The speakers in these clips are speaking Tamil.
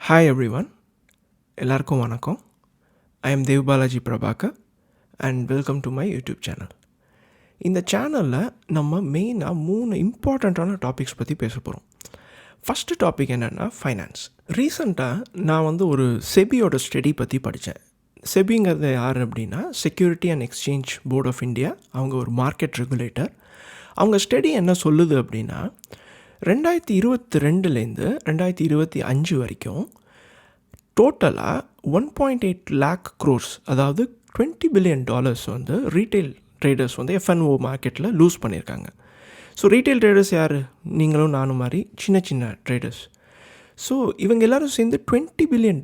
ஹாய் எவ்ரிவன், எல்லாருக்கும் வணக்கம். I am Dev Balaji Prabhakar and welcome to my YouTube channel. இந்த சேனலில் நம்ம மெயினாக 3 இம்பார்ட்டண்ட்டான டாபிக்ஸ் பற்றி பேச போகிறோம். ஃபஸ்ட்டு டாபிக் என்னென்னா ஃபைனான்ஸ். ரீசண்டாக நான் ஒரு செபியோட ஸ்டடி பற்றி படித்தேன். செபிங்கிறது யார் அப்படின்னா security and exchange board of India. அவங்க ஒரு மார்க்கெட் ரெகுலேட்டர். அவங்க ஸ்டடி என்ன சொல்லுது அப்படின்னா 2022லேருந்து 2025 வரைக்கும் டோட்டலாக 1.8 lakh crores, அதாவது $20 billion ரீட்டைல் ட்ரேடர்ஸ் FNO மார்க்கெட்டில் லூஸ் பண்ணியிருக்காங்க. ஸோ ரீட்டைல் ட்ரேடர்ஸ் யார்? நீங்களும் நானும் மாதிரி சின்ன சின்ன ட்ரேடர்ஸ். ஸோ இவங்க எல்லோரும் சேர்ந்து $20 billion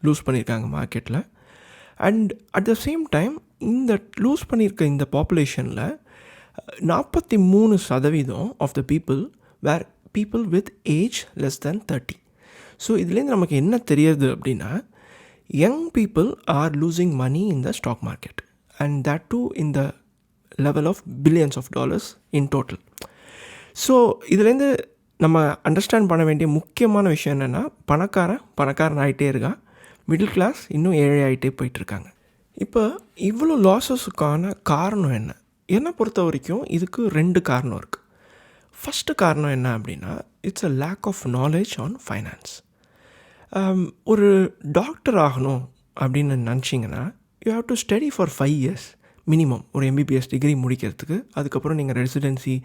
லூஸ் பண்ணியிருக்காங்க மார்க்கெட்டில். And at the same time இந்த லூஸ் பண்ணியிருக்க இந்த பாப்புலேஷனில் 43% of the people were people with age less than 30. So இதுலேருந்து நமக்கு என்ன தெரியுது அப்படின்னா young people are losing money in the stock market and that too in the level of billions of dollars in total. So இதுலேருந்து நம்ம அண்டர்ஸ்டாண்ட் பண்ண வேண்டிய முக்கியமான விஷயம் என்னென்னா பணக்காரன் ஆகிட்டே இருக்கான், மிடில் கிளாஸ் இன்னும் ஏழை ஆகிட்டே போயிட்டுருக்காங்க. இப்போ இவ்வளோ லாஸஸுக்கான காரணம் என்ன? என்னை பொறுத்த வரைக்கும் இதுக்கு 2 காரணம் இருக்குது. ஃபஸ்ட்டு காரணம் என்ன அப்படின்னா it's a lack of knowledge on finance. ஒரு டாக்டர் ஆகணும் அப்படின்னு நினச்சிங்கன்னா you have to study for 5 years minimum, ஒரு MBBS டிகிரி முடிக்கிறதுக்கு. அதுக்கப்புறம் நீங்கள் ரெசிடென்சி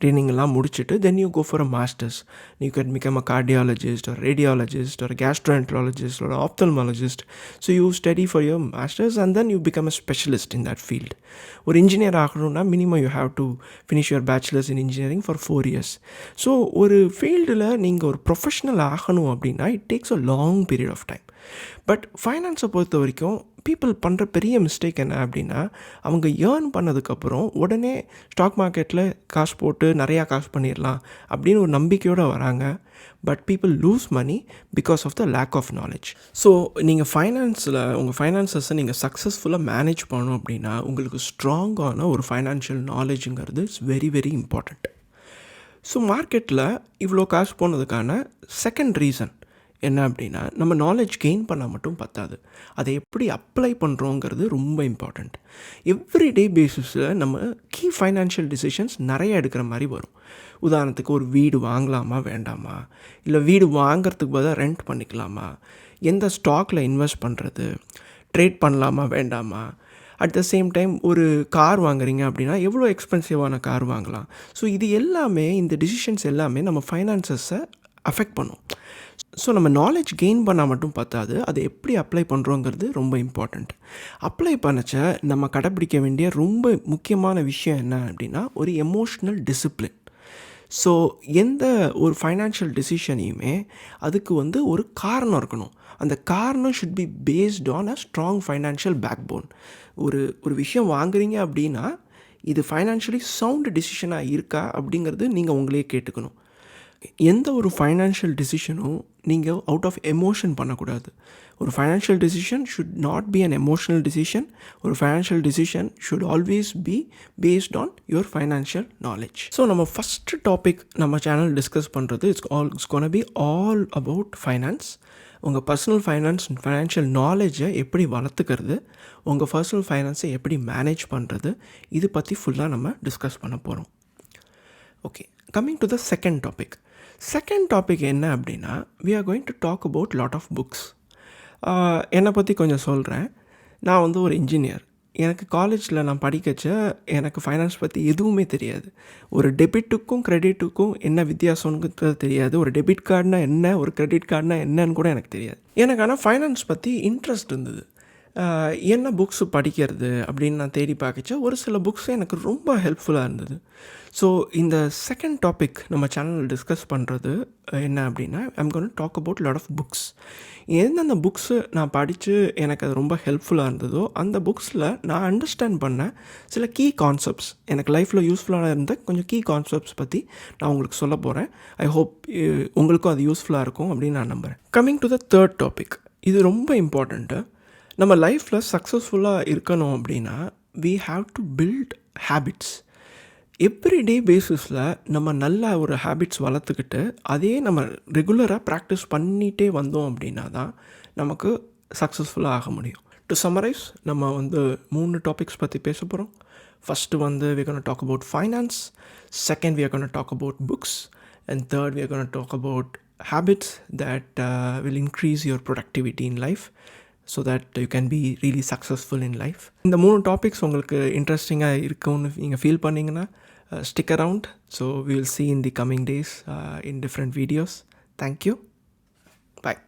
ட்ரைனிங்லாம் முடிச்சுட்டு then you go for a masters. You can become a cardiologist ஒரு ரேடியாலஜிஸ்ட் ஒரு கேஸ்ட்ரோஎன்ட்ராலஜிஸ்ட் ஒரு ophthalmologist. So you study for your masters and then you become a specialist in that field. ஒரு இன்ஜினியர் ஆகணும்னா minimum you have to finish your bachelors in engineering for 4 years. So ஒரு ஃபீல்டில் நீங்கள் ஒரு ப்ரொஃபஷ்னல் ஆகணும் அப்படின்னா it takes a long period of time. But ஃபைனான்ஸை பொறுத்த வரைக்கும் பீப்புள் பண்ணுற பெரிய மிஸ்டேக் என்ன அப்படின்னா அவங்க ஏர்ன் பண்ணதுக்கப்புறம் உடனே ஸ்டாக் மார்க்கெட்டில் காசு போட்டு நிறையா காசு பண்ணிடலாம் அப்படின்னு ஒரு நம்பிக்கையோடு வராங்க. But people lose money because of the lack of knowledge. So நீங்கள் உங்கள் ஃபைனான்சஸை நீங்கள் சக்ஸஸ்ஃபுல்லாக மேனேஜ் பண்ணணும் அப்படின்னா உங்களுக்கு ஸ்ட்ராங்கான ஒரு ஃபைனான்ஷியல் நாலேஜுங்கிறது it's very very important. So மார்க்கெட்டில் இவ்வளோ காசு போனதுக்கான செகண்ட் ரீசன் என்ன அப்படின்னா நம்ம நாலேஜ் கெயின் பண்ணால் மட்டும் பத்தாது, அதை எப்படி அப்ளை பண்ணுறோங்கிறது ரொம்ப இம்பார்ட்டண்ட். எவ்ரிடே பேசிஸில் நம்ம கீ ஃபைனான்ஷியல் டிசிஷன்ஸ் நிறைய எடுக்கிற மாதிரி வரும். உதாரணத்துக்கு ஒரு வீடு வாங்கலாமா வேண்டாமா, இல்லை வீடு வாங்கிறதுக்கு பதிலாக ரெண்ட் பண்ணிக்கலாமா, எந்த ஸ்டாக்கில் இன்வெஸ்ட் பண்ணுறது, ட்ரேட் பண்ணலாமா வேண்டாமா. அட் த சேம் டைம் ஒரு கார் வாங்குறீங்க அப்படின்னா எவ்வளோ எக்ஸ்பென்சிவான கார் வாங்கலாம். ஸோ இது எல்லாமே, இந்த டிசிஷன்ஸ் எல்லாமே நம்ம ஃபைனான்சஸை அஃபெக்ட் பண்ணும். ஸோ நம்ம நாலேஜ் கெயின் பண்ணால் மட்டும் பார்த்தாது, அதை எப்படி அப்ளை பண்ணுறோங்கிறது ரொம்ப இம்பார்ட்டண்ட். அப்ளை பண்ணச்ச நம்ம கடைப்பிடிக்க வேண்டிய ரொம்ப முக்கியமான விஷயம் என்ன அப்படின்னா ஒரு எமோஷ்னல் டிசிப்ளின். ஸோ எந்த ஒரு ஃபைனான்ஷியல் டிசிஷனையுமே அதுக்கு ஒரு காரணம் இருக்கணும். அந்த காரணம் should be based on a strong financial backbone. ஒரு விஷயம் வாங்குறீங்க அப்படின்னா இது ஃபைனான்ஷியலி சவுண்ட் டிசிஷனாக இருக்கா அப்படிங்கிறது நீங்கள் உங்களே கேட்டுக்கணும். எந்த ஒரு ஃபைனான்ஷியல் டிசிஷனும் நீங்கள் அவுட் ஆஃப் எமோஷன் பண்ணக்கூடாது. ஒரு financial decision should not be an emotional decision. ஒரு financial decision should always be based on your financial knowledge. So நம்ம ஃபஸ்ட்டு டாபிக் நம்ம சேனல் டிஸ்கஸ் பண்ணுறது it's gonna be all about finance. உங்கள் பர்சனல் ஃபைனான்ஷியல் நாலேஜை எப்படி வளர்த்துக்கிறது, உங்கள் பர்சனல் ஃபைனான்ஸை எப்படி மேனேஜ் பண்ணுறது, இது பற்றி ஃபுல்லாக நம்ம டிஸ்கஸ் பண்ண போகிறோம். Okay, coming to the second topic என்ன அப்படின்னா we are going to talk about lot of books. என்னை பற்றி கொஞ்சம் சொல்கிறேன். நான் ஒரு இன்ஜினியர். எனக்கு காலேஜில் நான் படிக்கச்ச எனக்கு ஃபைனான்ஸ் பற்றி எதுவுமே தெரியாது. ஒரு டெபிட்டுக்கும் கிரெடிட்டுக்கும் என்ன வித்தியாசம்னு தெரியாது. ஒரு டெபிட் கார்டுனா என்ன, ஒரு கிரெடிட் கார்டுனா என்னன்னு கூட எனக்கு தெரியாது. எனக்கு ஆனால் ஃபைனான்ஸ் பற்றி இன்ட்ரெஸ்ட் இருந்தது. என்ன புக்ஸு படிக்கிறது அப்படின்னு நான் தேடி பார்க்கச்ச ஒரு சில புக்ஸு எனக்கு ரொம்ப ஹெல்ப்ஃபுல்லாக இருந்தது. ஸோ இந்த செகண்ட் டாபிக் நம்ம சேனலில் டிஸ்கஸ் பண்ணுறது என்ன அப்படின்னா I'm going to talk about lot of books. எந்தெந்த புக்ஸு நான் படித்து எனக்கு அது ரொம்ப ஹெல்ப்ஃபுல்லாக இருந்ததோ அந்த புக்ஸில் நான் அண்டர்ஸ்டாண்ட் பண்ண சில கீ கான்செப்ட்ஸ், எனக்கு லைஃப்பில் யூஸ்ஃபுல்லாக இருந்த கொஞ்சம் கீ கான்செப்ட்ஸ் பற்றி நான் உங்களுக்கு சொல்ல போகிறேன். ஐ ஹோப் உங்களுக்கும் அது யூஸ்ஃபுல்லாக இருக்கும் அப்படின்னு நான் நம்புகிறேன். Coming to the third topic, இது ரொம்ப இம்பார்ட்டண்ட்டு. நம்ம லைஃப்பில் சக்ஸஸ்ஃபுல்லாக இருக்கணும் அப்படின்னா we have to build habits. Everyday பேசிஸில் நம்ம நல்ல ஒரு ஹேபிட்ஸ் வளர்த்துக்கிட்டு அதே நம்ம ரெகுலராக ப்ராக்டிஸ் பண்ணிகிட்டே வந்தோம் அப்படின்னா தான் நமக்கு சக்ஸஸ்ஃபுல்லாக ஆக முடியும். டு சம்மரைஸ், நம்ம 3 டாபிக்ஸ் பற்றி பேச போகிறோம். First we're going to talk about finance. Second, we are going to talk about books. And third, we are going to talk about habits that will increase your productivity in life so that you can be really successful in life. இந்த 3 டாபிக்ஸ் உங்களுக்கு இன்ட்ரெஸ்டிங்காக இருக்கும்னு நீங்கள் ஃபீல் பண்ணிங்கன்னா stick around. So we will see in the coming days in different videos. Thank you. Bye.